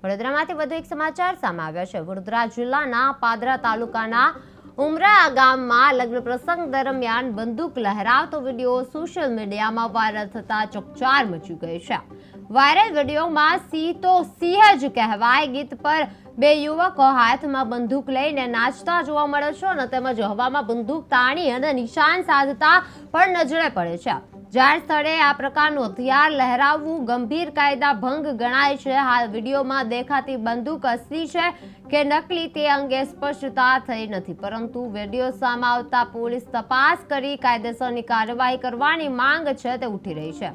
વડોદરામાંથી વધુ એક સમાચાર સામે આવ્યા છે। વડોદરા જિલ્લાના પાદરા તાલુકાના ઉમરા ગામમાં લગ્ન પ્રસંગ દરમિયાન બંદૂક લહેરાવતો વિડીયો સોશિયલ મીડિયામાં વાયરલ થતા ચકચાર મચી ગઈ છે। વાયરલ વિડીયોમાં સિંહ તો સિંહ જ કહેવાય ગીત પર બે યુવકો હાથમાં બંદૂક લઈને નાચતા જોવા મળે છે અને તેમજ હવામાં બંદૂક તાણી અને નિશાન સાધતા પણ નજરે પડે છે। જાહેર સ્થળે આ પ્રકારનું હથિયાર લહેરાવવું ગંભીર કાયદા ભંગ ગણાય છે। હાલ વિડીયોમાં દેખાતી બંદૂક અસલી છે કે નકલી તે અંગે સ્પષ્ટતા થઈ નથી, પરંતુ વિડીયો સામે આવતા પોલીસ તપાસ કરી કાયદેસરની કાર્યવાહી કરવાની માંગ છે તે ઉઠી રહી છે।